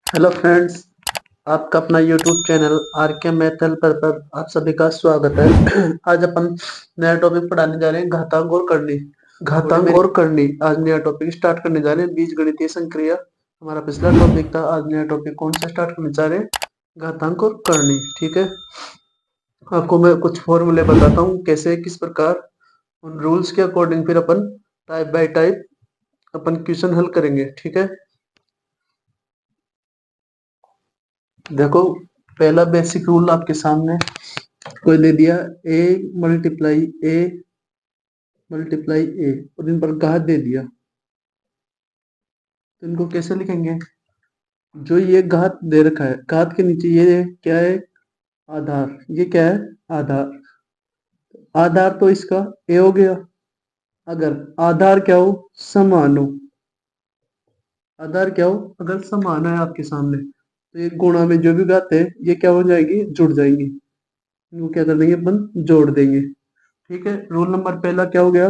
Hello friends, आपका अपना YouTube channel are के मैथ हेल्पर पर आप सभी का स्वागत है। आज अपन नया टॉपिक पढ़ाने जा रहे हैं, घातांक और करनी। घातांक और करनी आज नया टॉपिक स्टार्ट करने जा रहे हैं, बीजगणितीय संक्रिया। हमारा पिछला टॉपिक था। आज नया टॉपिक कौन सा स्टार्ट करने जा रहे हैं? घातांक और करनी। ठीक है, आपको मैं कुछ फॉर्मूले बताता हूँ कैसे किस प्रकार उन रूल्स के अकॉर्डिंग फिर अपन टाइप बाय टाइप अपन क्वेश्चन हल करेंगे। ठीक है, देखो पहला बेसिक रूल आपके सामने कोई दे दिया, ए मल्टीप्लाई ए मल्टीप्लाई ए, और इन पर घात दे दिया। तो इनको कैसे लिखेंगे? जो ये घात दे रखा है, घात के नीचे ये क्या है? आधार। ये क्या है? आधार। आधार तो इसका ए हो गया। अगर आधार क्या हो? समान हो। आधार क्या हो? अगर समान है आपके सामने, तो ये गुणा में जो भी घात है ये क्या हो जाएगी? जुड़ जाएंगी। इनको क्या कर देंगे? अपन जोड़ देंगे। ठीक है, रूल नंबर पहला क्या हो गया?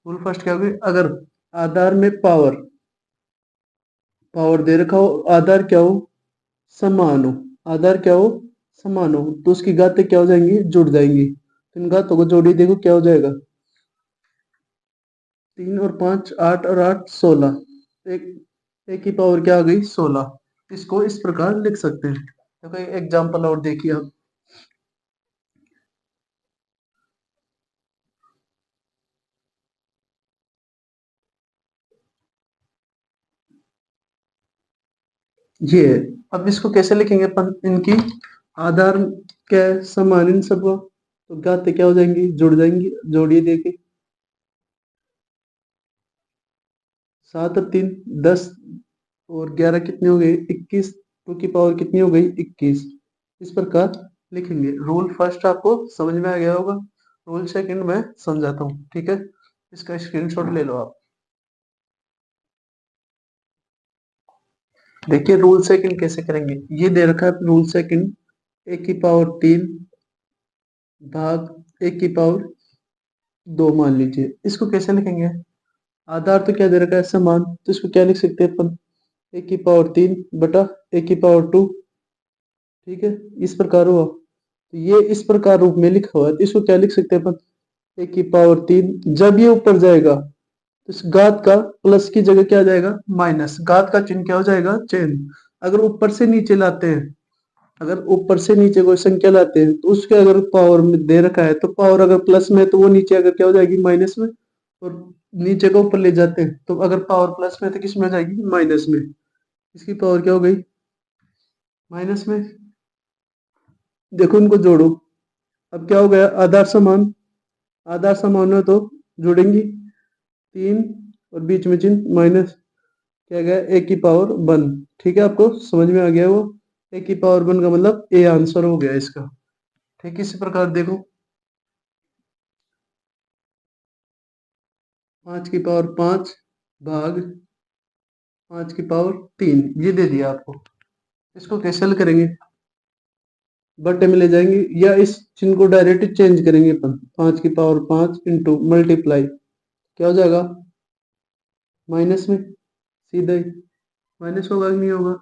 रूल फर्स्ट क्या हो गया? अगर आधार में पावर पावर दे रखा हो, आधार क्या हो? समान हो। आधार क्या हो? समान हो, तो उसकी घातें क्या हो जाएंगी? जुड़ जाएंगी। तो इन घातों को जोड़ी, देखो क्या हो जाएगा। 3 और 5 8 और 8 16। एक एक की पावर क्या आ गई? 16। इसको इस प्रकार लिख सकते हैं। देखो एक एग्जाम्पल और देखिए आप। ये है। अब इसको कैसे लिखेंगे अपन? इनकी आधार क्या है? समान इन सब का, तो घातें क्या हो जाएंगी? जुड़ जाएंगी। जोड़िए देखिए। 7 और 3 10, और 11 कितने हो गए? 21। टू की पावर कितनी हो गई? 21। इस प्रकार लिखेंगे। रूल फर्स्ट आपको समझ में आ गया होगा। रूल सेकंड में समझाता हूँ। ठीक है, इसका स्क्रीनशॉट ले लो आप। देखिए रूल सेकंड कैसे करेंगे। ये दे रखा है रूल सेकंड, एक की पावर 3 भाग एक की पावर 2 मान लीजिए। इसको कैसे लिखेंगे? आधार तो क्या दे रखा है? समान, तो इसको क्या लिख सकते हैं अपन? एक की पावर 3 बटा एक की पावर 2। ठीक है, इस प्रकार हुआ। तो ये इस प्रकार रूप में लिखा हुआ है, तो इसको क्या लिख सकते हैं अपन? एक की पावर 3। जब ये ऊपर जाएगा तो इस घात का प्लस की जगह क्या आ जाएगा? माइनस। घात का चिन्ह क्या हो जाएगा? चेंज। अगर ऊपर से नीचे लाते हैं, अगर ऊपर से नीचे कोई संख्या लाते हैं, तो उसके अगर पावर में दे रखा है, तो पावर अगर प्लस में है तो वो नीचे अगर क्या हो जाएगी? माइनस में। और नीचे को ऊपर ले जाते हैं, तो अगर पावर प्लस में है तो किस में आ जाएगी? माइनस में। इसकी पावर क्या हो गई? माइनस में। देखो इनको जोड़ो। अब क्या हो गया? आधार समान। आधार समान हो तो जोड़ेंगी। 3 और बीच में चिन्ह माइनस। क्या गया? एक की पावर 1। ठीक है, आपको समझ में आ गया वो? एक की पावर 1 का मतलब ए आंसर हो गया इसका। ठीक, इसी प्रकार देखो 5 की पावर 5 भाग 5 की पावर 3, ये दे दिया आपको। इसको कैसे हल करेंगे? बट्टे में ले जाएंगे, या इस चिन्ह को डायरेक्ट चेंज करेंगे अपन। 5 की पावर 5 इंटू मल्टीप्लाई क्या हो जाएगा? माइनस में। सीधा ही माइनस होगा कि नहीं होगा?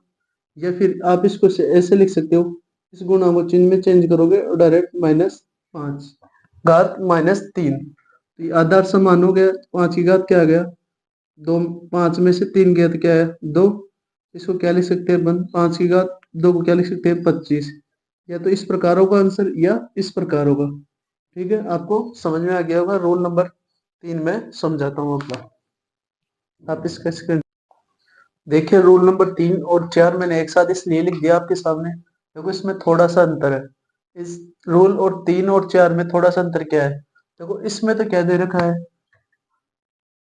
या फिर आप इसको ऐसे लिख सकते हो, इस गुणा को चिन्ह में चेंज करोगे और डायरेक्ट -5 घात -3। तो ये आधार समान हो गया। 5 की घात क्या आ गया? 2। 5 में से 3 गया तो क्या है? 2। इसको क्या लिख सकते हैं अपन? 5 की घात 2 को क्या लिख सकते हैं? 25। या तो इस प्रकार होगा आंसर, या इस प्रकार होगा। ठीक है, आपको समझ में आ गया होगा। रोल नंबर 3 में समझाता हूँ अपना। आप इसका स्क्रीन देखिए। रूल नंबर 3 और 4 मैंने एक साथ इसलिए लिख दिया आपके सामने, देखो इसमें थोड़ा सा अंतर है। इस रूल और 3 और 4 में थोड़ा सा अंतर क्या है? देखो इसमें तो क्या दे रखा है?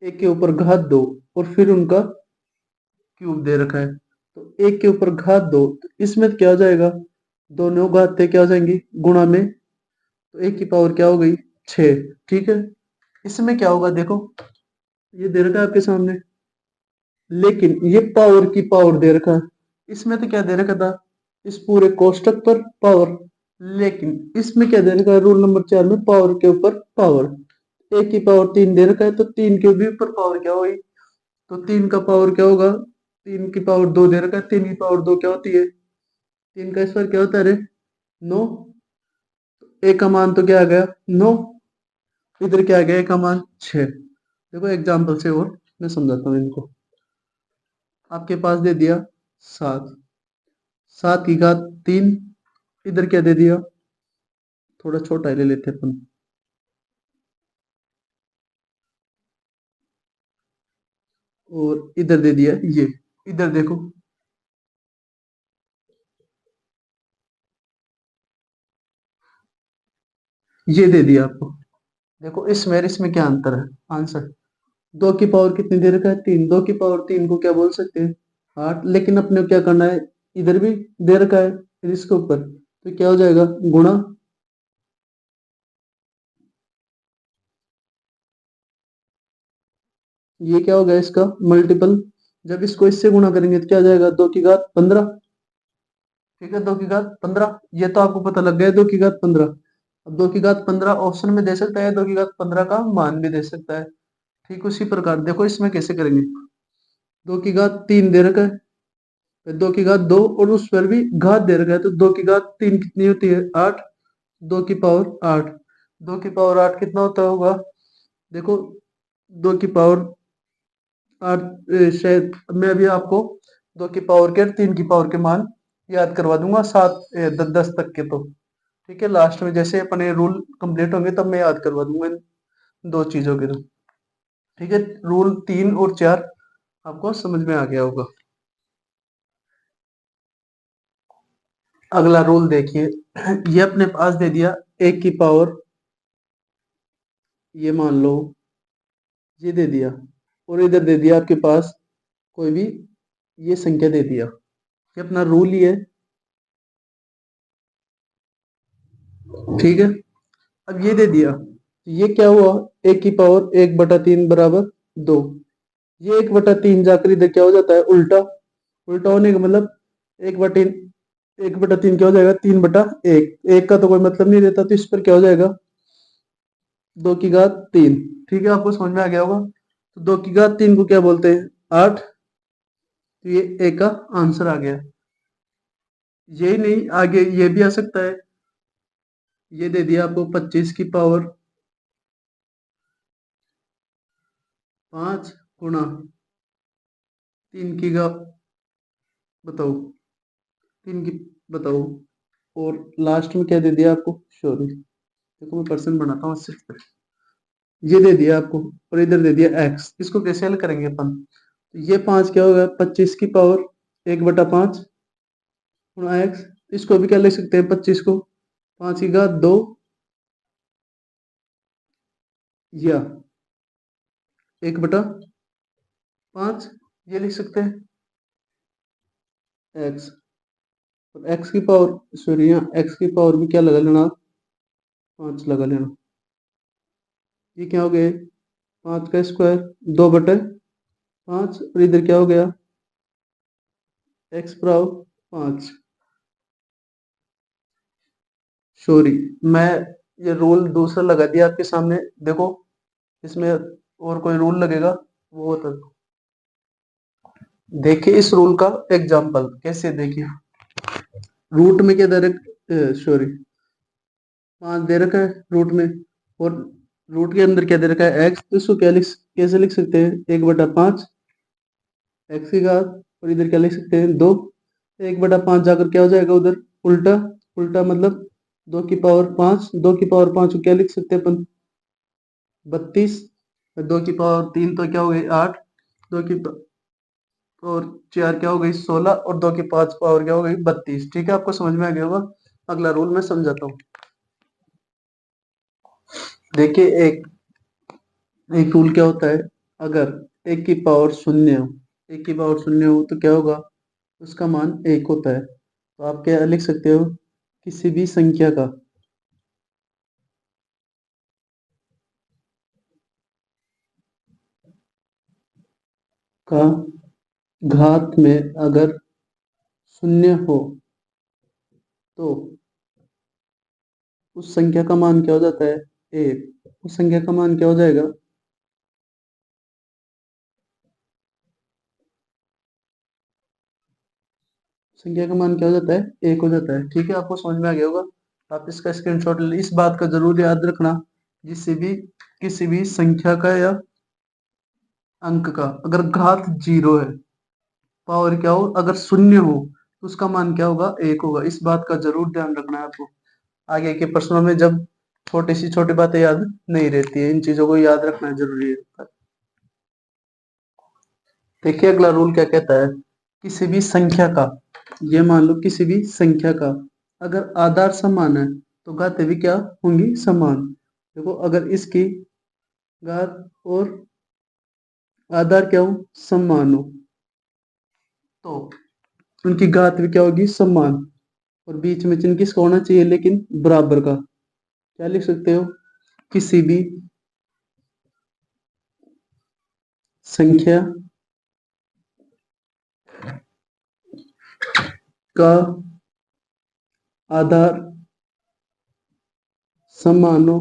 एक के ऊपर घात 2 और फिर उनका क्यूब दे रखा है। तो एक के ऊपर घात 2, तो इसमें क्या हो जाएगा? दोनों घातें क्या हो जाएंगी? गुणा में। तो एक की पावर क्या हो गई? 6। ठीक है, इसमें क्या होगा? देखो ये दे रखा है आपके सामने, लेकिन ये पावर की पावर दे रखा है। इसमें तो क्या दे रखा था? इस पूरे कोष्टक पर पावर। लेकिन इसमें क्या दे रखा है? रूल नंबर 4 में पावर के ऊपर पावर। एक की पावर 3 दे रखा है, तो 3 के भी ऊपर पावर क्या होगी? तो 3 का पावर क्या होगा? 3 की पावर 2 दे रखा है, 3 की पावर 2 क्या होती है? 3 का स्क्वायर क्या होता है रे? 9। ए का मान तो क्या आ गया? 9। इधर क्या आ गया? ए का मान 6। देखो एग्जाम्पल से और मैं समझाता हूँ इनको। आपके पास दे दिया 7, 7 की घात 3। इधर क्या दे दिया? थोड़ा छोटा ले लेते हैं अपन। और इधर दे दिया ये। इधर देखो, ये दे दिया आपको। देखो इसमें और इसमें क्या अंतर है? आंसर। 2 की पावर कितनी दे रखा है? 3। 2 की पावर 3 को क्या बोल सकते हैं? 8। लेकिन अपने को क्या करना है? इधर भी दे रखा है, फिर इसके ऊपर तो क्या हो जाएगा? गुणा। ये क्या हो गया? इसका मल्टीपल। जब इसको इससे गुणा करेंगे तो क्या आ जाएगा? 2 की घात 15। ठीक है, 2 की घात 15। ये तो आपको पता लग गया है, 2 की घात 15। अब 2 की घात 15 ऑप्शन में दे सकता है, 2 की घात 15 का मान भी दे सकता है। ठीक उसी प्रकार देखो इसमें कैसे करेंगे। 2 की घात 3 दे रखा है, फिर 2 की घात 2 और उस पर भी घात दे रखा है, तो 2 की घात 3 कितनी होती है? 8। 2 की पावर 8। 2 की पावर 8 कितना होता होगा? देखो 2 की पावर 8, शायद मैं अभी आपको 2 की पावर के और 3 की पावर के मान याद करवा दूंगा, 7 10 तक के। तो ठीक है, लास्ट में जैसे अपने रूल कंप्लीट होंगे तब मैं याद करवा दूंगा इन दो चीजों के। तो ठीक है, रूल 3 और 4 आपको समझ में आ गया होगा। अगला रूल देखिए। ये अपने पास दे दिया 1 की पावर, ये मान लो ये दे दिया, और इधर दे दिया आपके पास कोई भी ये संख्या दे दिया। ये अपना रूल ही है। ठीक है, अब ये दे दिया, ये क्या हुआ? 1 की पावर 1/3 बराबर 2। ये 1/3 जाकर इधर क्या हो जाता है? उल्टा। उल्टा होने का मतलब 1/3, 1/3 क्या हो जाएगा? 3/1। एक का तो कोई मतलब नहीं रहता, तो इस पर क्या हो जाएगा? 2 की घात 3। ठीक है, आपको समझ में आ गया होगा। तो 2 की घात 3 को क्या बोलते हैं? 8। तो ये ए का आंसर आ गया। यही नहीं, आगे ये भी आ सकता है। ये दे दिया आपको 25 की पावर 5 गुणा 3 की घात, बताओ 3 की, बताओ। और लास्ट में क्या दे दिया आपको? सॉरी, देखो मैं परसेंट बनाता हूँ 80 पे। ये दे दिया आपको, और इधर दे दिया एक्स। इसको कैसे हल करेंगे अपन? तो ये 5 क्या होगा? 25 की पावर 1/5 गुणा एक्स। इसको भी क्या लिख सकते हैं? 25 को 5 की घात 2, या 1/5 ये लिख सकते हैं एक्स। और एक्स की पावर, सॉरी यहाँ एक्स की पावर भी क्या लगा लेना? 5 लगा लेना। ये क्या हो गया? 5 का स्क्वायर 2/5, और इधर क्या हो गया? एक्स बराबर 5। सॉरी, मैं ये रूल दूसरा लगा दिया आपके सामने। देखो इसमें और कोई रूल लगेगा वो तो देखिए। इस रूल का एग्जांपल कैसे देखिए। रूट में क्या दे रखा? सॉरी, 5 दे रखा है रूट में, और रूट के अंदर क्या दे रखा है? एक्स। तो इसको क्या कैसे लिख सकते हैं? 1/5 एक्स की घात, और इधर क्या लिख सकते हैं? 2। 1/5 जाकर क्या हो जाएगा उधर? उल्टा। उल्टा मतलब 2 की पावर 5। 2 की पावर 5 को क्या लिख सकते हैं अपन? 32। 2 की पावर 3 तो क्या हो गई? 8। 2 की और 4 क्या हो गई? 16। और 2 की 5 पावर क्या हो गई? 32। ठीक है, आपको समझ में आ गया होगा। अगला रूल मैं समझाता हूँ। देखिए एक रूल क्या होता है? अगर 1 की पावर शून्य हो, 1 की पावर शून्य हो तो क्या होगा? उसका मान 1 होता है। तो आप क्या लिख सकते हो? किसी भी संख्या का घात में अगर शून्य हो तो उस संख्या का मान क्या हो जाता है? 1। उस संख्या का मान क्या हो जाएगा? संख्या का मान क्या हो जाता है, 1 हो जाता है। ठीक है, आपको समझ में आ गया होगा। आप इसका स्क्रीनशॉट ले, इस बात का जरूर याद रखना, जिससे भी किसी भी संख्या का या अंक का अगर घात 0 है, पावर क्या हो, अगर शून्य हो तो उसका मान क्या होगा, 1 होगा। इस बात का जरूर ध्यान रखना है आपको। आगे के प्रश्नों में जब छोटी बातें याद नहीं रहती है, इन चीजों को याद रखना जरूरी है। देखिए अगला रूल क्या कहता है, किसी भी संख्या का, ये मान लो किसी भी संख्या का अगर आधार समान है तो घातें भी क्या होंगी, समान। देखो अगर इसकी घात और आधार क्या हो, समान हो, तो उनकी घात भी क्या होगी, समान। और बीच में चिन्ह किसका होना चाहिए, लेकिन बराबर का। क्या लिख सकते हो, किसी भी संख्या का आधार समान हो,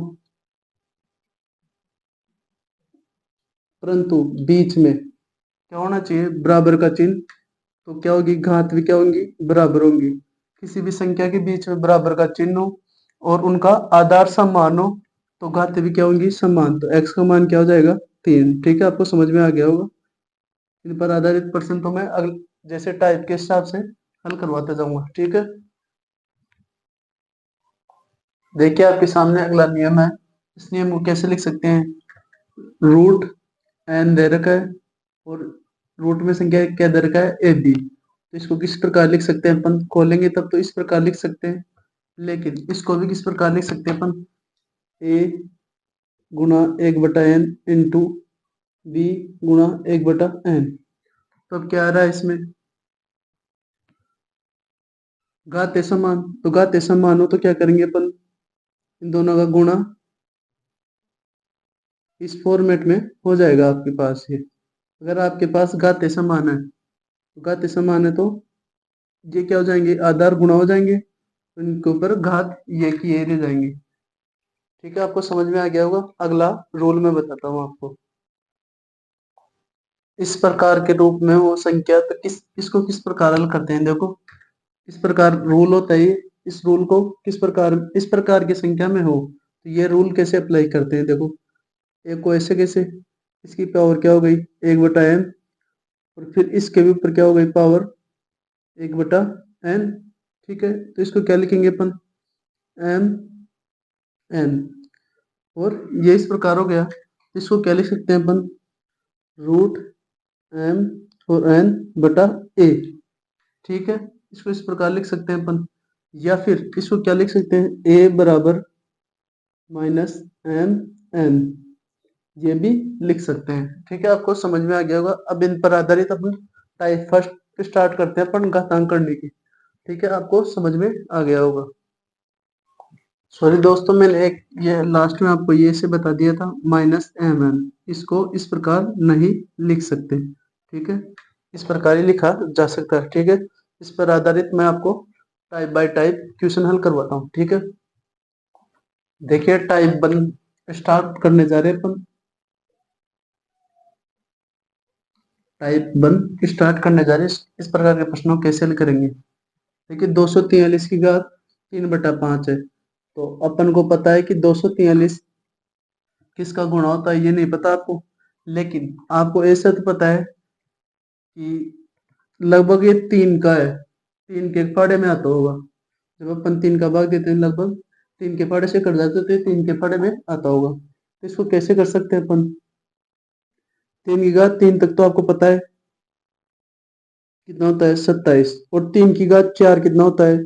परंतु बीच में क्या होना चाहिए, बराबर का चिन्ह। तो क्या होगी, घात भी क्या होंगी, बराबर होंगी। किसी भी संख्या के बीच में बराबर का चिन्ह हो और उनका आधार समान हो तो घातें भी क्या होंगी, समान। तो x का मान क्या हो जाएगा, 3। ठीक है, आपको समझ में आ गया होगा। इन पर आधारित प्रश्न तो मैं जैसे टाइप के हिसाब से हल करवाते जाऊंगा। ठीक है, देखिए आपके सामने अगला नियम है। इस नियम को कैसे लिख सकते हैं, रूट एन दे रखा है और रूट में संख्या क्या दे रखा है, ए बी। तो इसको किस प्रकार लिख सकते हैं, अपन खोलेंगे तब तो इस प्रकार लिख सकते हैं, लेकिन इसको भी किस प्रकार लिख सकते हैं अपन, ए गुना 1/n इंटू बी गुना 1/n। तो अब क्या आ रहा है इसमें, घाते समान। तो घाते समान हो तो क्या करेंगे अपन, इन दोनों का गुणा इस फॉर्मेट में हो जाएगा आपके पास ये। अगर आपके पास घाते समान है, तो घाते समान है तो ये क्या हो जाएंगे, आधार गुणा हो जाएंगे, उनके ऊपर घात ये की ये रह जाएंगे। ठीक है, आपको समझ में आ गया होगा। अगला रूल मैं बताता हूँ आपको। इस प्रकार के रूप में वो संख्या, तो इसको किस प्रकार हल करते हैं, देखो इस प्रकार रूल होता है। इस रूल को किस प्रकार, इस प्रकार की संख्या में हो तो ये रूल कैसे अप्लाई करते हैं, देखो एक को ऐसे कैसे, इसकी पावर क्या हो गई, 1/n, और फिर इसके भी ऊपर क्या हो गई, पावर 1/n। ठीक है, तो इसको क्या लिखेंगे अपन, m n, और ये इस प्रकार हो गया। इसको क्या लिख सकते हैं अपन, रूट m और n/a। ठीक है, इसको इस प्रकार लिख सकते हैं अपन, या फिर इसको क्या लिख सकते हैं, a बराबर -m n, ये भी लिख सकते हैं। ठीक है, आपको समझ में आ गया होगा। अब इन पर आधारित अपन टाइप फर्स्ट स्टार्ट करते हैं अपन घातांक करने की। ठीक है, आपको समझ में आ गया होगा। सॉरी दोस्तों, मैंने एक ये लास्ट में आपको ये से बता दिया था, -mn, इसको इस प्रकार नहीं लिख सकते। ठीक है, इस प्रकार ही लिखा जा सकता है। ठीक है, इस पर आधारित मैं आपको टाइप बाय टाइप क्वेश्चन हल करवाता हूँ। ठीक है, देखिए टाइप 1 स्टार्ट करने जा रहे हैं अपन। टाइप 1 स्टार्ट करने जा रहे हैं। इस प्रकार के प्रश्नों को कैसे हल करेंगे। देखिए 243 की घात 3/5 है, तो अपन को पता है कि 243 किसका गुणा होता है, ये नहीं पता आपको, लेकिन आपको ऐसा तो पता है कि लगभग ये 3 का है, 3 के फाड़े में आता होगा। जब अपन 3 का भाग देते हैं लगभग 3 के फाड़े से कट जाते थे, 3 के फाड़े में आता होगा। तो इसको कैसे कर सकते हैं अपन, 3 की घात 3 तक तो आपको पता है कितना होता है, 27, और 3 की घात 4 कितना होता है,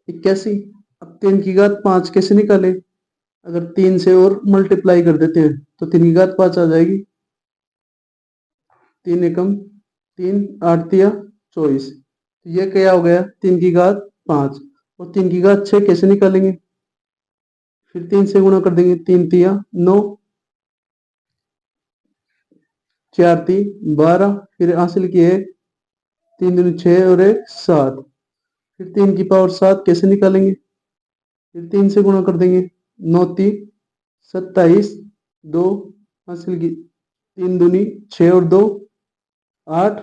81। अब 3 की घात 5 कैसे निकाले, अगर 3 से और मल्टीप्लाई कर देते हैं तो 3 की घात 5 आ जाएगी। 3 एकम 3, 8 तिया 24। तो ये क्या हो गया, 3 की घात 5, और 3 की घात 6 कैसे निकालेंगे, फिर 3 से गुणा कर देंगे, 3 तिया 9, 4 ती 12, फिर हासिल की 1, 3 दूनी 6 और 1 7, फिर 3 की पावर 7 कैसे निकालेंगे, फिर 3 से गुणा कर देंगे, 9 ती 27, 2 हासिल की 3 दूनी 6 और 2 8,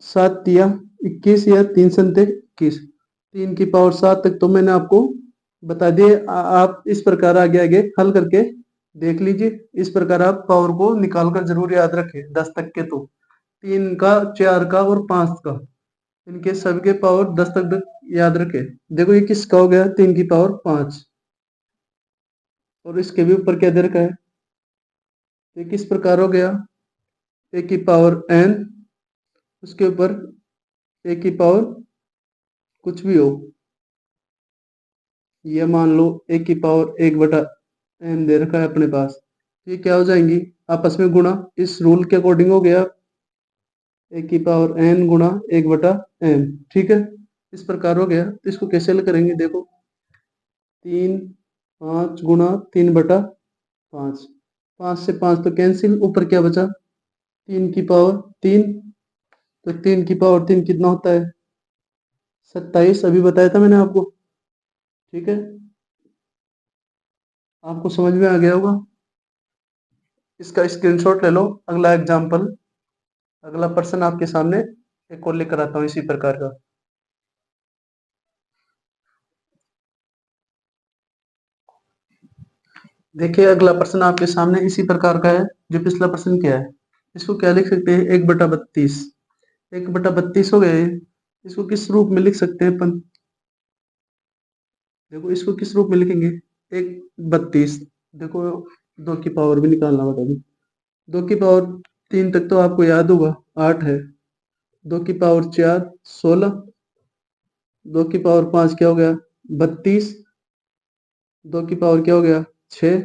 7 तिया 21 या 3 संते 21, 3 की पावर 7 तक तो मैंने आपको बता दिए। आप इस प्रकार आगे आगे हल करके देख लीजिए। इस प्रकार आप पावर को निकाल कर जरूर याद रखें 10 तक के, तो 3 का, 4 का और 5 का, इनके सभी के पावर 10 तक याद रखें। देखो ये किसका हो गया, 3 की पावर 5, और इसके भी ऊपर क्या दे रखा है, ये किस प्रकार हो गया, ए की पावर n, उसके ऊपर ए की पावर कुछ भी हो, ये मान लो ए की पावर 1/n दे रखा है अपने पास, ये क्या हो जाएंगी आपस में गुणा, इस रूल के अकॉर्डिंग हो गया ए की पावर n गुणा 1/n। ठीक है, इस प्रकार हो गया। तो इसको कैसे हल करेंगे, देखो 3 5 गुणा 3/5, 5 से 5 तो कैंसिल, ऊपर क्या बचा 3 की पावर 3, तो 3 की पावर 3 कितना होता है 27, अभी बताया था मैंने आपको। ठीक है, आपको समझ में आ गया होगा। इसका स्क्रीनशॉट ले लो। अगला एग्जाम्पल, अगला प्रश्न आपके सामने एक और लेकर आता हूँ इसी प्रकार का। देखिए अगला प्रश्न आपके सामने इसी प्रकार का है जो पिछला प्रश्न क्या है। इसको क्या लिख सकते हैं, 1/32, 1/32 हो गया ये। इसको किस रूप में लिख सकते हैं अपन, देखो इसको किस रूप में लिखेंगे, 1/32, देखो 2 की पावर भी निकालना बता दो, 2 की पावर 3 तक तो आपको याद होगा 8 है, 2 की पावर 4 16, 2 की पावर 5 क्या हो गया 32, 2 की पावर क्या हो गया 6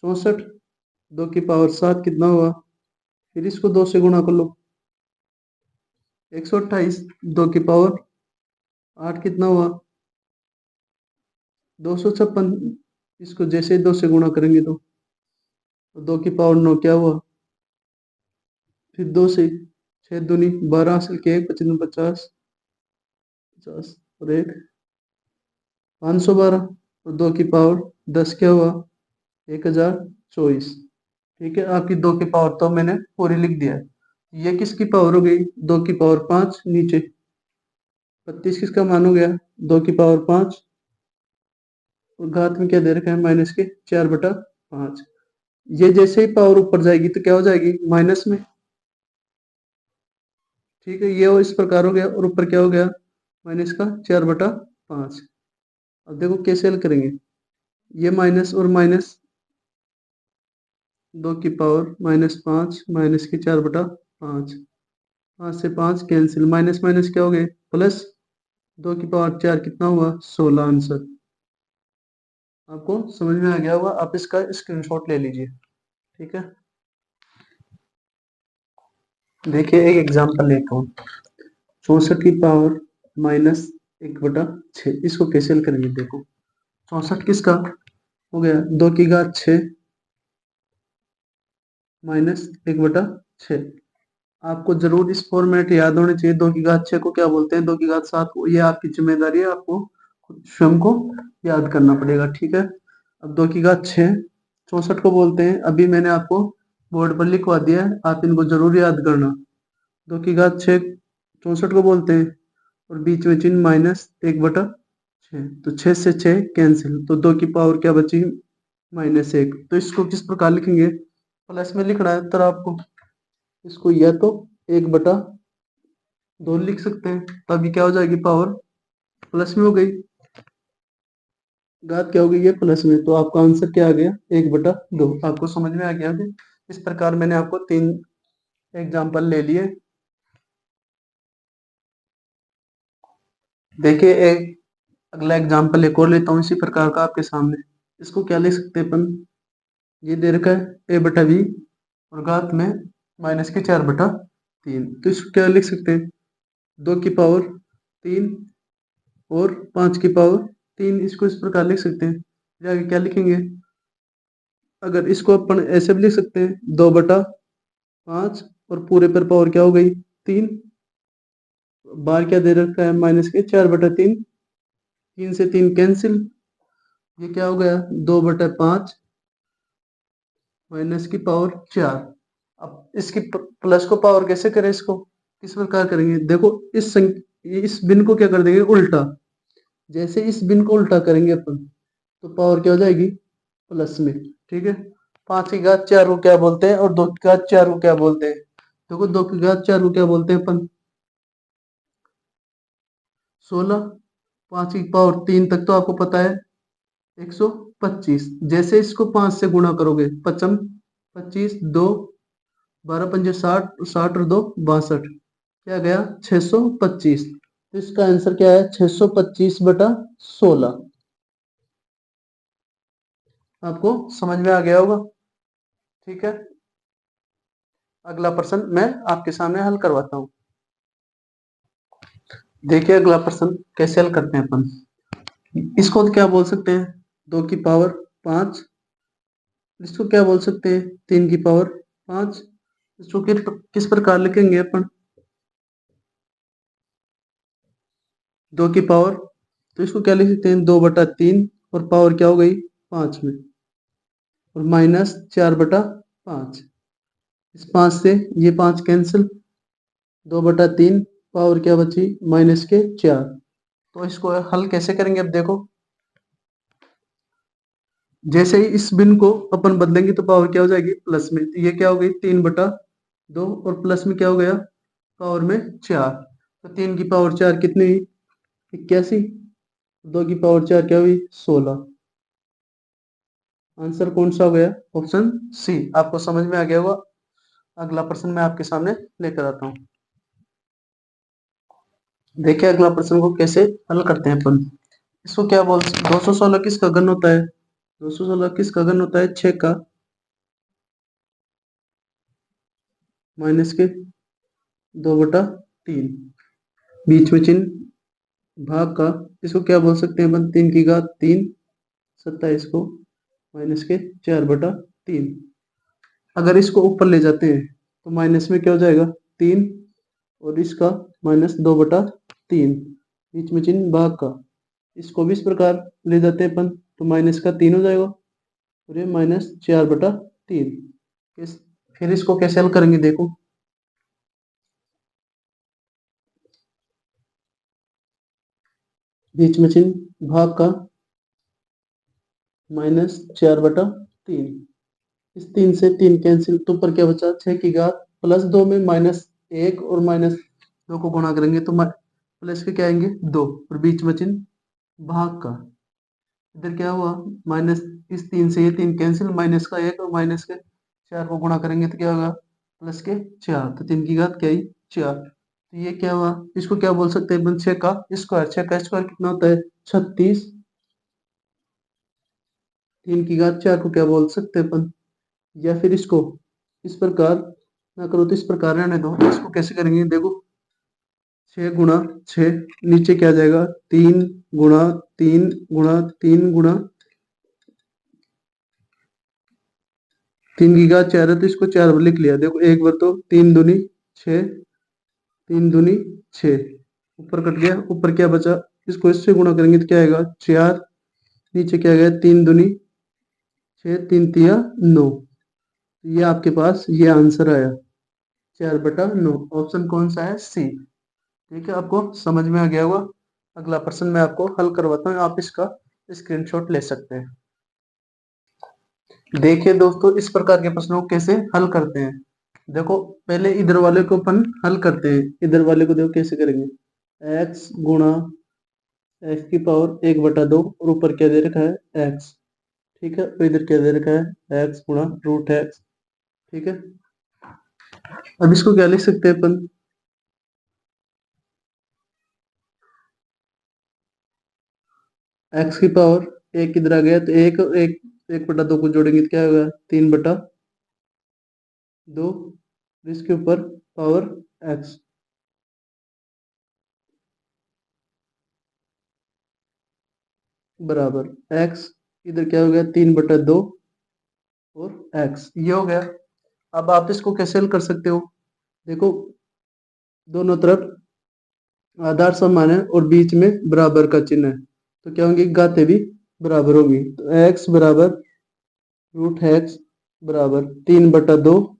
64, 2 की पावर 7 कितना हुआ, फिर इसको 2 से गुणा कर लो 128, 2 की पावर 8 कितना हुआ 256, इसको जैसे ही 2 से गुणा करेंगे तो 2 की पावर 9 क्या हुआ, फिर 2 से 6 दूनी 12 हासिल के 1 25 50 50 और 1 512, और 2 की पावर 10 क्या हुआ 1024। ठीक है, आपकी 2 की पावर तो मैंने पूरी लिख दिया है। ये किसकी पावर हो गई, 2 की पावर 5, नीचे 32 किसका मान हो गया 2 की पावर 5, और घात में क्या दे रखा है माइनस के 4/5। ये जैसे ही पावर ऊपर जाएगी तो क्या हो जाएगी माइनस में। ठीक है, ये इस प्रकार हो गया, और ऊपर क्या हो गया माइनस का 4/5। अब देखो कैसे हल करेंगे, ये माइनस और माइनस, 2 की पावर -5 माइनस की 4/5, 5 से 5 कैंसिल, माइनस माइनस क्या हो गए प्लस, 2 की पावर 4 कितना हुआ 16 आंसर। आपको समझ में आ गया होगा, आप इसका स्क्रीनशॉट ले लीजिए। ठीक है, देखिए एक एग्जांपल लेता हूँ, 64 की पावर -1/6, इसको कैसे हल करेंगे, देखो 64 किसका हो गया 2 की घात 6 -1/6। आपको जरूर इस फॉर्मेट याद होने चाहिए, 2 की घात 6 को क्या बोलते हैं, 2 की घात 7 को, ये आपकी जिम्मेदारी है, आपको खुद स्वयं को याद करना पड़ेगा। ठीक है, अब 2 की घात 6 64 को बोलते हैं, अभी मैंने आपको बोर्ड पर लिखवा दिया है, आप इनको जरूर याद करना। 2 की घात 6 64 को बोलते हैं, और बीच में चिन्ह -1/6, तो 6 से 6 कैंसिल, तो 2 की पावर क्या बची -1। तो इसको किस प्रकार लिखेंगे, प्लस में लिखना है तो आपको, इसको या तो 1/2 लिख सकते हैं, तभी क्या हो जाएगी पावर प्लस में हो गई, घात क्या हो गई है प्लस में, तो आपका आंसर क्या आ गया 1/2। आपको समझ में आ गया कि इस प्रकार मैंने आपको 3 एग्जाम्पल ले लिए। देखिए एक अगला एग्जाम्पल एक और लेता हूँ इसी प्रकार का आपके सामने। इसको क्या लिख सकते हैं अपन, ये दे रखा है a/v, और घात में -4/3, तो इसको क्या लिख सकते हैं 2 की पावर 3 और 5 की पावर 3, इसको इस प्रकार लिख सकते हैं। फिर आगे क्या लिखेंगे, अगर इसको अपन ऐसे भी लिख सकते हैं 2/5, और पूरे पर पावर क्या हो गई 3, बार क्या दे रखा है -4/3, 3 से 3 कैंसिल, ये क्या हो गया 2/5 माइनस की पावर 4। अब इसकी प्लस को पावर कैसे करें इसको, किस प्रकार करेंगे देखो, इस बिन को क्या कर देंगे उल्टा। जैसे इस बिन को उल्टा करेंगे अपन तो पावर क्या हो जाएगी प्लस में। ठीक है, 5 की घात 4 को क्या बोलते हैं और 2 की घात 4 को क्या बोलते हैं? देखो 2 की घात 4 को क्या बोलते हैं अपन 16। 5 की पावर 3 तक तो आपको पता है 125। जैसे इसको 5 से गुणा करोगे पचम 25 2 12 पंजे 60, 60 और 2 62, क्या गया 625। तो इसका आंसर क्या है 625/16। आपको समझ में आ गया होगा। ठीक है, अगला प्रश्न मैं आपके सामने हल करवाता हूँ। देखिए अगला प्रश्न कैसे हल करते हैं अपन। इसको क्या बोल सकते हैं 2 की पावर 5। इसको क्या बोल सकते हैं 3 की पावर 5। इसको किस प्रकार लिखेंगे अपन 2 की पावर, तो इसको क्या लिख सकते हैं 2/3 और पावर क्या हो गई 5 में, और -4/5। इस 5 से ये 5 कैंसिल, 2/3 पावर क्या बची -4। तो इसको हल कैसे करेंगे अब देखो, जैसे ही इस बिन को अपन बदलेंगे तो पावर क्या हो जाएगी प्लस में। तो ये क्या हो गई 3/2 और प्लस में क्या हो गया पावर में 4। तो 3 की पावर 4 कितनी हुई 81। 2 की पावर 4 क्या हुई 16। आंसर कौन सा हो गया ऑप्शन सी। आपको समझ में आ गया होगा। अगला प्रश्न मैं आपके सामने लेकर आता हूँ। देखिए अगला प्रश्न को कैसे हल करते हैं अपन। इसको क्या बोल 216 किसका घन होता है 216 किसका घन होता है 6 का माइनस के 2/3, बीच में चिन्ह भाग का। इसको क्या बोल सकते हैं अपन 3 की घात 3 27 को -4/3। अगर इसको ऊपर ले जाते हैं तो माइनस में क्या हो जाएगा 3 और इसका -2/3, बीच में चिन्ह भाग का। इसको भी इस प्रकार ले जाते हैं अपन तो -3 हो जाएगा और ये -4/3। फिर इसको कैसे हल करेंगे देखो, बीच में चिन्ह भाग का -4/3। इस 3 से 3 कैंसिल तो ऊपर क्या बचा 6 की घात +2 में -1 और -2 को गुणा करेंगे तो प्लस के क्या आएंगे 2 और बीच में चिन्ह भाग का। इधर क्या हुआ माइनस, इस 3 से ये 3 कैंसिल, -1 और -4 को गुणा करेंगे तो क्या होगा +4। तो 3 की घात क्या आई 4। तो ये क्या हुआ, इसको क्या बोल सकते हैं अपन 6 का स्क्वायर। 6 का स्क्वायर कितना होता है 36। 3 की घात 4 को क्या बोल सकते हैं अपन, या फिर इसको इस प्रकार ना करो तो इस प्रकार रहने दो। इसको कैसे करेंगे देखो 6 × 6 नीचे क्या आ जाएगा 3 × 3 × 3 × 3 की घात 4 है तो इसको 4 बार लिख लिया। देखो एक बार तो 3 दूनी 6, 3 दूनी 6, ऊपर कट गया, ऊपर क्या बचा, इसको इससे गुणा करेंगे तो क्या आएगा 4, नीचे क्या गया 3 दूनी 6, 3 तिया 9। ये आपके पास ये आंसर आया 4/9। ऑप्शन कौन सा है सी। ठीक है, आपको समझ में आ गया होगा। अगला प्रश्न मैं आपको हल करवाता हूँ, आप इसका स्क्रीनशॉट ले सकते हैं। देखिए दोस्तों इस प्रकार के प्रश्नों को कैसे हल करते हैं। देखो पहले इधर वाले को अपन हल करते हैं। इधर वाले को देखो कैसे करेंगे, x गुणा x⁴ और ऊपर क्या दे रखा है x। ठीक है, और इधर क्या दे रखा है x गुणा √x। ठीक है, अब इसको क्या लिख सकते हैं अपन x⁴ इधर आ गया तो 1/2 को जोड़ेंगे तो क्या होगा 3/2, इसके ऊपर पावर x बराबर x, इधर क्या हो गया 3/2 और x, ये हो गया। अब आप इसको कैसे हल कर सकते हो, देखो दोनों तरफ आधार समान है और बीच में बराबर का चिन्ह है तो क्या होंगी घातें भी बराबर होगी। तो x बराबर √x बराबर 3/2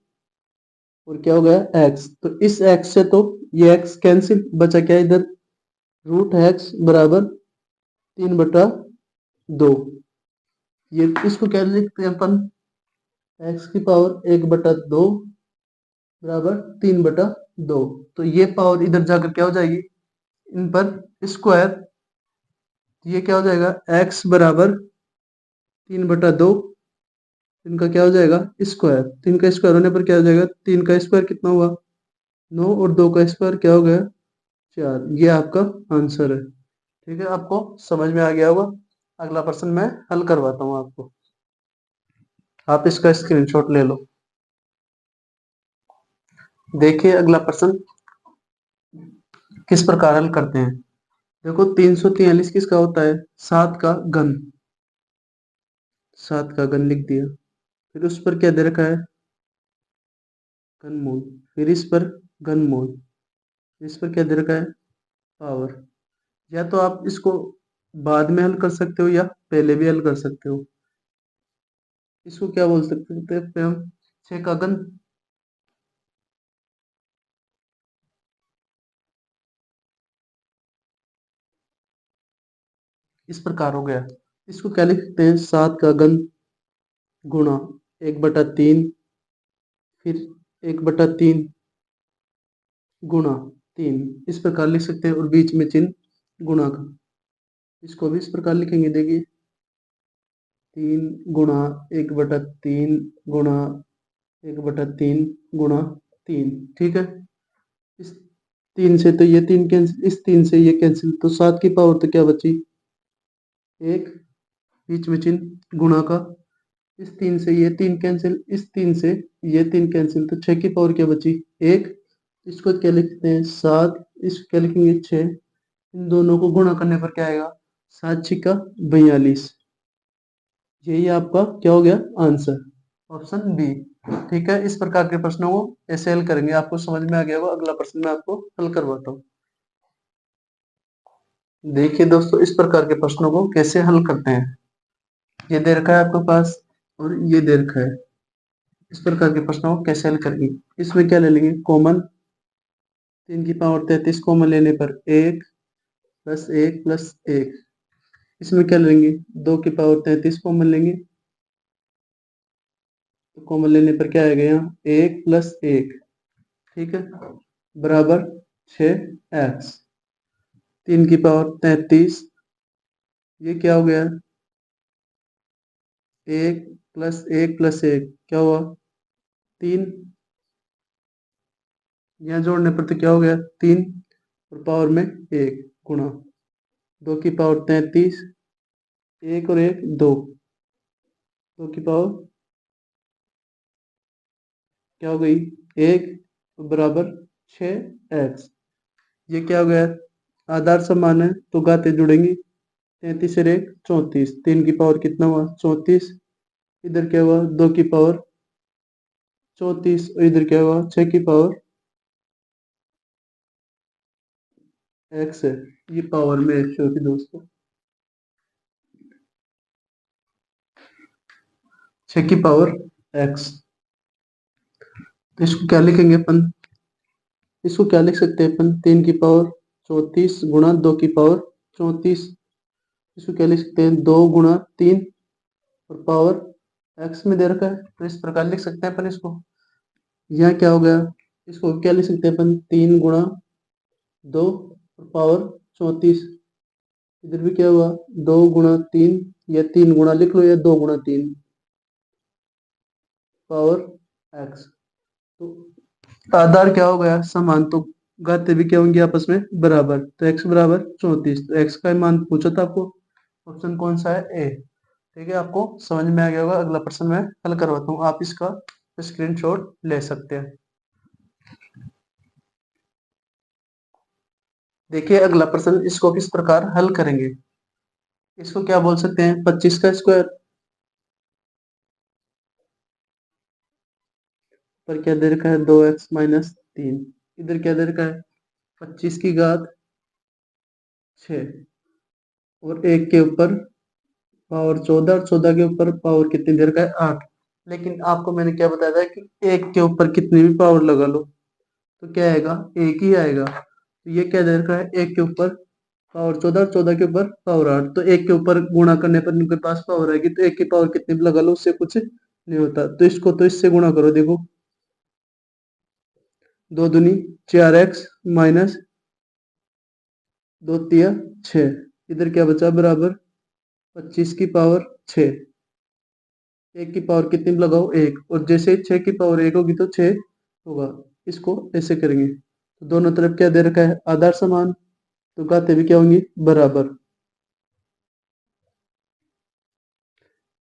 और क्या हो गया x। तो इस x से तो ये x कैंसिल, बचा क्या इधर, रूट एक्स बराबर 3/2। ये इसको क्या लिखते हैं अपन, x की पावर 1/2 बराबर 3/2। तो ये पावर इधर जाकर क्या हो जाएगी, इन पर स्क्वायर, ये क्या हो जाएगा, x बराबर 3/2, इनका क्या हो जाएगा स्क्वायर, 3 का स्क्वायर होने पर क्या हो जाएगा, 3 का स्क्वायर कितना हुआ 9, और 2 का स्क्वायर क्या हो गया 4। ये आपका आंसर है। ठीक है, आपको समझ में आ गया होगा। अगला प्रश्न मैं हल करवाता हूँ आपको, आप इसका स्क्रीनशॉट ले लो। देखिए अगला प्रश्न किस प्रकार हल करते हैं। देखो 343 किसका होता है, 7 का घन, 7 का घन लिख दिया, फिर उस पर क्या दे रखा है, घनमूल, फिर इस पर घनमूल, इस पर क्या दे रखा है, पावर। या तो आप इसको बाद में हल कर सकते हो या पहले भी हल कर सकते हो। इसको क्या बोल सकते हैं हम, 6 का घन, इस प्रकार हो गया। इसको क्या लिख सकते हैं, 7 का घन गुणा 1/3, फिर 1/3 गुणा 3, इस प्रकार लिख सकते हैं, और बीच में चिन्ह गुणा का, इसको भी इस प्रकार लिखेंगे। देखिए 3 गुणा 1/3 गुणा 1/3 गुणा 3। ठीक है, इस 3 से तो ये 3 कैंसिल, इस 3 से ये कैंसिल, तो 7 की पावर तो क्या बची 1, बीच में चिन्ह गुणा का, इस 3 से ये 3 कैंसिल, इस 3 से ये 3 कैंसिल, तो 6 की पावर क्या बची 1। इसको क्या लिखते हैं 7, इसको क्या लिखेंगे 6, इन दोनों को गुणा करने पर क्या आएगा, 7×6 = 42। यही आपका क्या हो गया आंसर, ऑप्शन बी। ठीक है, इस प्रकार के प्रश्नों को ऐसे हल करेंगे, आपको समझ में आ गया होगा। अगला प्रश्न मैं आपको हल करवाता हूँ। देखिए दोस्तों, इस प्रकार के प्रश्नों को कैसे हल करते हैं। ये दे रखा है आपके पास और ये दे रखा है, इस प्रकार के प्रश्नों को कैसे हल करेंगे। इसमें क्या ले लेंगे कॉमन, 3 की पावर 33 कॉमन लेने पर 1 + 1 + 1। इसमें क्या लेंगे, 2 की पावर 33 कॉमन लेंगे, तो कॉमन लेने पर क्या आएगा यहाँ 1 + 1। ठीक है, बराबर 6x। 3 की पावर 33, ये क्या हो गया 1 + 1 + 1 क्या हुआ 3, यहाँ जोड़ने पर तो क्या हो गया 3, और पावर में 1 गुणा 2 की पावर 33, 1 और 1 2, 2 की पावर क्या हो गई 1, बराबर 6x। ये क्या हो गया, आधार समान है तो घातें जुड़ेंगी, 33 और 1 34, 3 की पावर कितना हुआ 34, इधर क्या हुआ 2 की पावर 34, और इधर क्या हुआ 6 की पावर x है, ये पावर में x होगी दोस्तों, 6 की पावर x। तो इसको क्या लिखेंगे अपन, इसको क्या लिख सकते हैं अपन, 3 की पावर 34 गुणा 2 की पावर 34, इसको क्या लिख सकते हैं 2 × 3, और पावर x में दे रखा है, तो इस प्रकार लिख सकते हैं अपन इसको। यहाँ क्या हो गया, इसको क्या लिख सकते हैं अपन, 3 × 2 और पावर 34, इधर भी क्या हुआ 2 × 3, या 3 गुणा लिख लो या 2 × 3 पावर x। तो आधार क्या हो गया समान, तो घातें भी क्या होंगी आपस में बराबर, तो x बराबर 34, तो x का मान पूछा था आपको, ऑप्शन कौन सा है ए। ठीक है, आपको समझ में आ गया होगा। अगला प्रश्न मैं हल करवाता हूँ, आप इसका स्क्रीनशॉट ले सकते हैं। देखिए अगला प्रश्न, इसको किस प्रकार हल करेंगे। इसको क्या बोल सकते हैं, 25 का स्क्वायर, पर क्या दे रखा है 2x - 3, इधर क्या दे रखा है 25 की घात 6, और 1 के ऊपर पावर 14, और 14 के ऊपर पावर कितनी दे रखा है 8। लेकिन आपको मैंने क्या बताया था कि 1 के ऊपर कितनी भी पावर लगा लो, तो क्या आएगा, एक ही आएगा। तो ये क्या दे रखा है, एक के ऊपर पावर 14, 14 के ऊपर पावर 8, तो एक के ऊपर गुणा करने पर इनके पास पावर आएगी, तो एक की पावर कितनी भी लगा लो उससे कुछ नहीं होता। तो इसको तो इससे गुणा करो, देखो 2 दूनी 4x माइनस 2 तिया 6, इधर क्या बचा बराबर 25 की पावर 6। एक की पावर कितनी भी लगाओ, एक, और जैसे 6 की पावर 1 होगी तो 6 होगा। इसको ऐसे करेंगे तो दोनों तरफ क्या दे रखा है, आधार समान, तो घातें भी क्या होंगी, बराबर।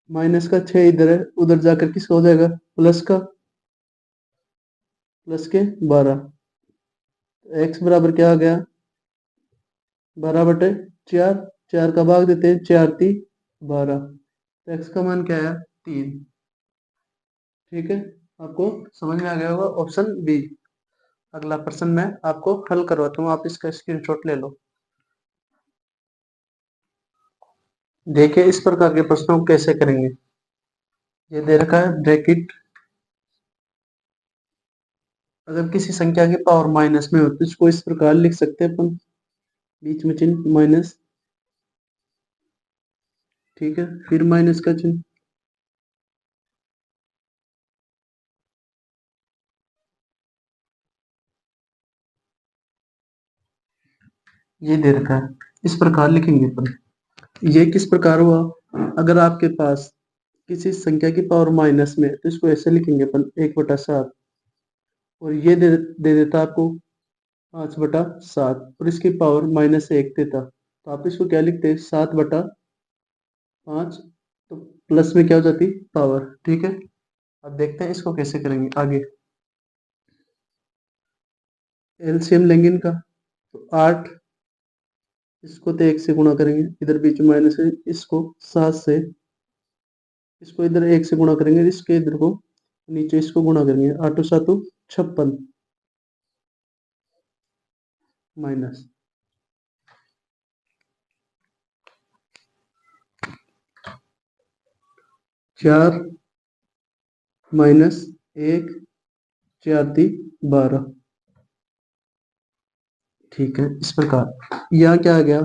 माइनस का 6 इधर है, उधर जाकर किसका हो जाएगा, प्लस का, प्लस के 12। तो एक्स बराबर क्या आ गया, 12/4, 4 का भाग देते हैं, 4 × 3 = 12। तो एक्स का मान क्या है, 3। ठीक है, आपको समझ में आ गया होगा, ऑप्शन बी। अगला प्रश्न मैं आपको हल करवाता हूँ, आप इसका स्क्रीनशॉट ले लो। देखिए इस प्रकार के प्रश्नों को कैसे करेंगे। ये दे रखा है ब्रैकेट, अगर किसी संख्या की पावर माइनस में हो तो इसको इस प्रकार लिख सकते हैं अपन, बीच में चिन्ह माइनस, ठीक है, फिर माइनस का चिन्ह, ये दे रखा है, इस प्रकार लिखेंगे अपन। ये किस प्रकार हुआ, अगर आपके पास किसी संख्या की पावर माइनस में तो इसको ऐसे लिखेंगे अपन 1/7, और ये दे देता आपको 5/7, और इसकी पावर -1 देता, तो आप इसको क्या लिखते हैं, 7/5, तो प्लस में क्या हो जाती, पावर। ठीक है, अब देखते हैं इसको कैसे करेंगे आगे। एलसीएम लेंगे इनका, तो 8, इसको तो 1 से गुणा करेंगे, इधर बीच में माइनस है, इसको 7 से, इसको इधर 1 से गुणा करेंगे, इसके इधर को नीचे इसको गुणा करेंगे, 8 × 7 = 56 माइनस, चार माइनस 1, 4 × 3 = 12। ठीक है, इस प्रकार यहाँ क्या आ गया,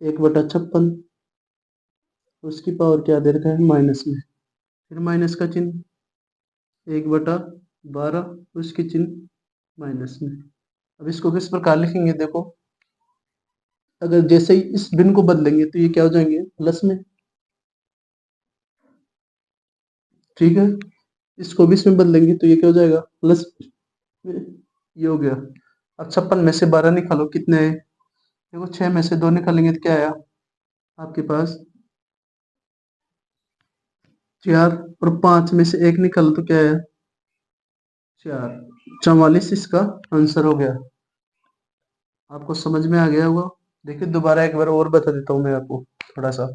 1/56, उसकी पावर क्या दे रखा है, माइनस में, फिर माइनस का चिन्ह, 1/12, उसकी चिन्ह माइनस में। अब इसको किस प्रकार लिखेंगे, देखो अगर जैसे ही इस भिन्न को बदलेंगे तो ये क्या हो जाएंगे, प्लस में। ठीक है, इसको भी इसमें बदलेंगे तो ये क्या हो जाएगा, प्लस में। ये हो गया। अब 56 में से 12 निकालो, कितने हैं, देखो 6 में से 2 निकालेंगे तो क्या आया आपके पास, 4, और 5 में से 1 निकालो तो क्या आया, 4, 44 इसका आंसर हो गया। आपको समझ में आ गया होगा। देखिए दोबारा एक बार और बता देता हूँ मैं आपको थोड़ा सा।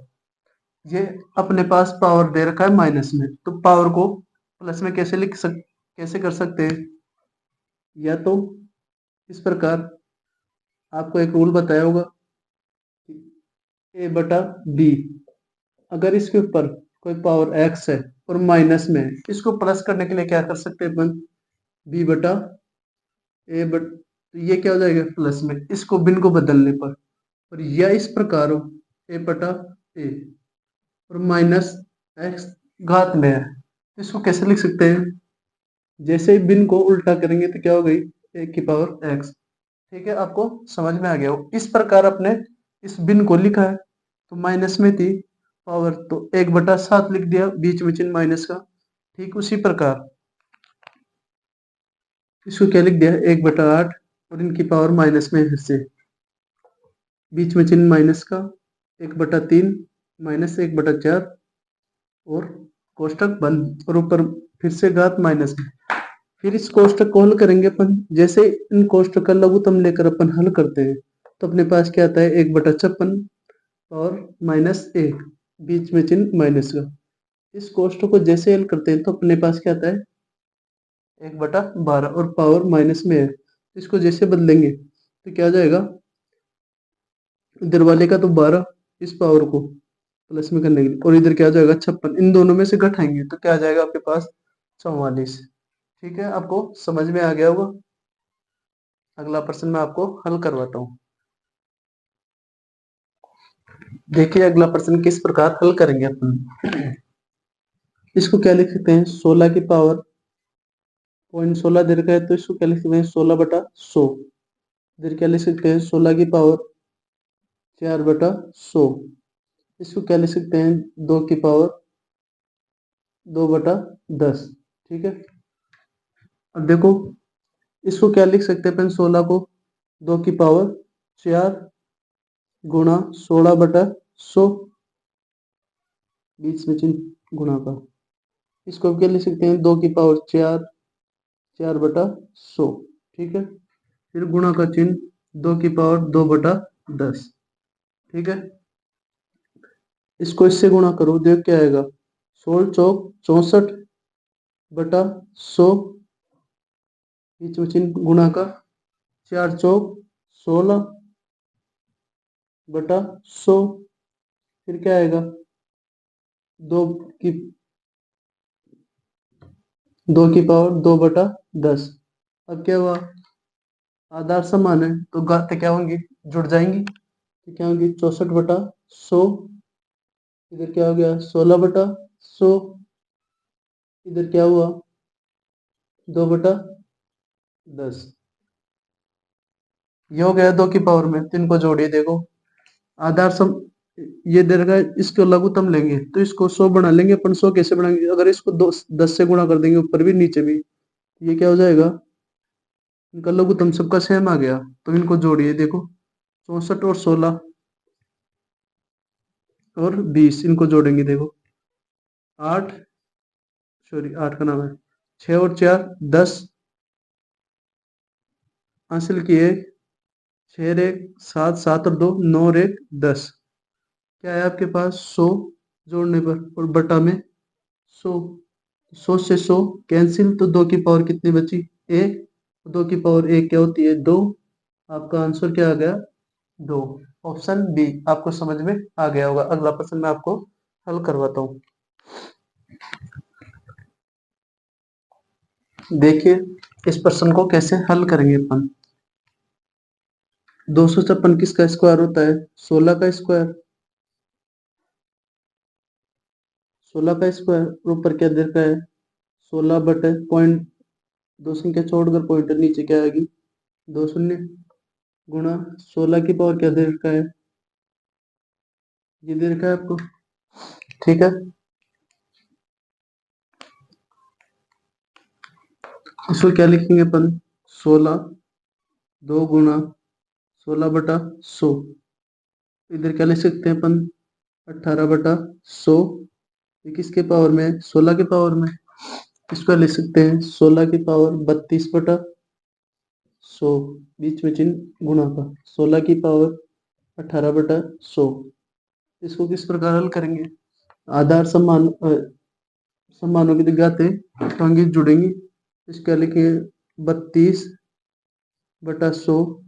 ये अपने पास पावर दे रखा है माइनस में, तो पावर को प्लस में कैसे कर सकते हैं, या तो इस प्रकार, आपको एक रूल बताया होगा, A/B, अगर इसके ऊपर कोई पावर x है और माइनस में है, इसको प्लस करने के लिए क्या कर सकते हैं अपन, B/A, तो ये क्या हो जाएगा, प्लस में, इसको भिन्न को बदलने पर। और यह इस प्रकार हो, A/A, और माइनस x घात में है, तो इसको कैसे लिख सकते हैं, जैसे ही भिन्न को उल्टा करेंगे तो क्या हो गई, 1 की पावर x। ठीक है, आपको समझ में आ गया हो। इस प्रकार अपने इस भिन्न को लिखा है, तो माइनस में थी पावर, तो 1/7 लिख दिया, बीच में चिन्ह माइनस का। ठीक उसी प्रकार इसको क्या लिख दिया, 1/8, और इनकी पावर माइनस में फिर से, बीच में चिन्ह माइनस का, 1/3 माइनस 1/4, और कोष्टक बंद, और ऊपर फिर से घात माइनस में। फिर इस कोष्टक को हल करेंगे अपन, जैसे इन कोष्टक का लघुत्तम लेकर अपन हल करते हैं तो अपने पास क्या आता है, 1/56 और -1, बीच में चिन्ह माइनस का। इस कोष्टक को जैसे हल करते हैं तो अपने पास क्या आता है, 1/12, और पावर माइनस में है, इसको जैसे बदलेंगे तो क्या आ जाएगा, इधर वाले का तो 12, इस पावर को प्लस में करने के लिए, और इधर क्या आ जाएगा, 56, इन दोनों में से घटाएंगे तो क्या आ जाएगा आपके पास, 44। ठीक है, आपको समझ में आ गया होगा। अगला प्रश्न मैं आपको हल करवाता हूँ। देखिए अगला प्रश्न किस प्रकार हल करेंगे अपन। इसको क्या लिख सकते हैं, 16 की पावर 0.16 दे रखा है, तो इसको क्या लिख सकते हैं, 16/100। इधर क्या लिख सकते हैं, 16 की पावर 4/100। इसको क्या लिख सकते हैं, 2 की पावर 2/10। ठीक है। अब देखो इसको क्या लिख सकते हैं अपन, 16 को 2 की पावर 4 गुणा 16/100, बीच में चिन्ह गुणा का। इसको क्या लिख सकते हैं, 2 की पावर 4 4/100। ठीक है। फिर गुणा का चिन्ह, 2 की पावर 2/10। ठीक है। इसको इससे गुणा करो, देख क्या आएगा, 16 चौक 64/100, बीच में चिन्ह गुणा का, 4 चौक 16/100। फिर क्या आएगा, दो की 2 की पावर 2/10। अब क्या हुआ, आधार समान है तो घातें क्या होंगी, जुड़ जाएंगी। तो क्या होंगी, 64/100। इधर क्या हो गया, 16/100। इधर क्या हुआ, 2/10। ये हो गया 2 की पावर में, तो इनको जोड़िए। देखो आधार सम, ये दे रखा है, इसको लघुत्तम लेंगे तो इसको 100 बना लेंगे अपन। 100 कैसे बनाएंगे, अगर इसको 10 से गुणा कर देंगे ऊपर भी नीचे भी, ये क्या हो जाएगा, इनका लघुत्तम सबका सेम आ गया। तो इनको जोड़िए, देखो 64 और 16 और 20, इनको जोड़ेंगे। देखो 8, सॉरी 8 का नाम है, 6 और 4 10, हासिल किए 6 और 1 7, 7 और 2 9 और 1 10। क्या है आपके पास, 100 जोड़ने पर और बटा में 100। 100 से 100 कैंसिल, तो 2 की पावर कितनी बची, 1। 2 की पावर 1 क्या होती है, 2। आपका आंसर क्या आ गया, 2। ऑप्शन बी आपको समझ में आ गया होगा। अगला प्रश्न मैं आपको हल करवाता हूँ। देखिए इस प्रश्न को कैसे हल करेंगे अपन। 256 किसका स्क्वायर होता है, 16 का स्क्वायर। 16 का स्क्वायर ऊपर क्या दे रखा है, 16/पॉइंट, दो संख्या छोड़कर पॉइंट नीचे क्या आएगी, 2 शून्य, गुणा 16 की पावर क्या दे रखा है, ये दे रखा है आपको। ठीक है। इसको क्या लिखेंगे अपन, 16 2 गुणा 16/100। इधर क्या लिख सकते हैं अपन, 18/100। ये किसके पावर में है, 16 के पावर में। इसको लिख सकते हैं 16 की पावर 32/100, बीच में चिन्ह गुणा का, 16 की पावर 18/100। इसको किस प्रकार हल करेंगे, आधार समान समानों की घातें टांगे जुड़ेंगी। इसका लिखिए 32/100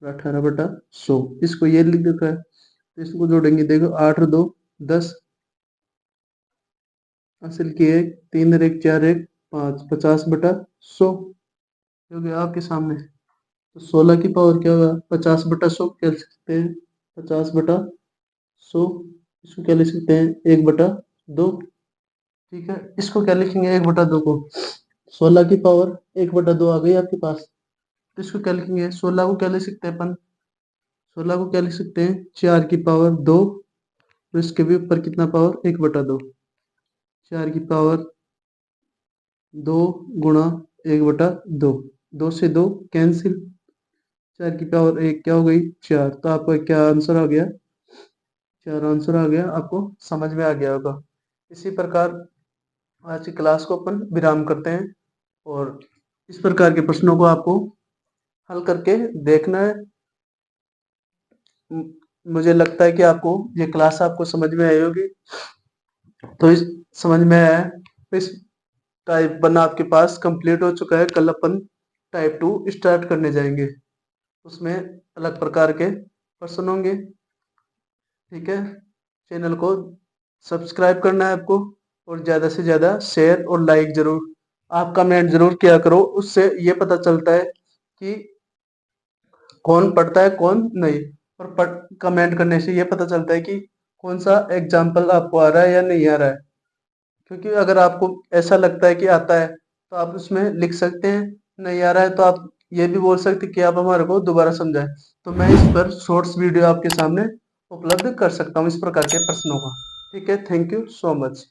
और 18/100। इसको ये लिख देता है, तो इसको जोड़ेंगे। देखो 8 और 2 10, हासिल की 1 3 और 1 4 1 5, 50/100 हो गया आपके सामने। तो 16 की पावर क्या होगा, 50/100 कह सकते हैं, 50/100। इसको क्या लिख सकते हैं, 1/2। ठीक है। इसको क्या लिखेंगे, 1/2 को, 16 की पावर 1/2 आ गई आपके पास। तो इसको क्या लिखेंगे, 16 को क्या लिख सकते हैं अपन, 16 को क्या लिख सकते हैं, 4 की पावर 2, तो इसके भी ऊपर कितना पावर, 1/2। 4 की पावर 2 गुणा 1/2, 2 से 2 कैंसिल, 4 की पावर 1 क्या हो गई, 4। तो आपका क्या आंसर आ गया, 4 आंसर आ गया, आपको समझ में आ गया होगा। इसी प्रकार आज की क्लास को अपन विराम करते हैं, और इस प्रकार के प्रश्नों को आपको हल करके देखना है। मुझे लगता है कि आपको ये क्लास आपको समझ में आई होगी। तो इस समझ में आया है, तो इस टाइप 1 आपके पास कंप्लीट हो चुका है। कल अपन टाइप 2 स्टार्ट करने जाएंगे, उसमें अलग प्रकार के प्रश्न होंगे। ठीक है। चैनल को सब्सक्राइब करना है आपको, और ज़्यादा से ज़्यादा शेयर और लाइक जरूर, आप कमेंट जरूर किया करो, उससे ये पता चलता है कि कौन पढ़ता है कौन नहीं, और कमेंट करने से ये पता चलता है कि कौन सा एग्जाम्पल आपको आ रहा है या नहीं आ रहा है। क्योंकि अगर आपको ऐसा लगता है कि आता है तो आप उसमें लिख सकते हैं, नहीं आ रहा है तो आप ये भी बोल सकते हैं कि आप हमारे को दोबारा समझाएं, तो मैं इस पर शॉर्ट्स वीडियो आपके सामने उपलब्ध कर सकता हूँ इस प्रकार के प्रश्नों का। ठीक है, थैंक यू सो मच।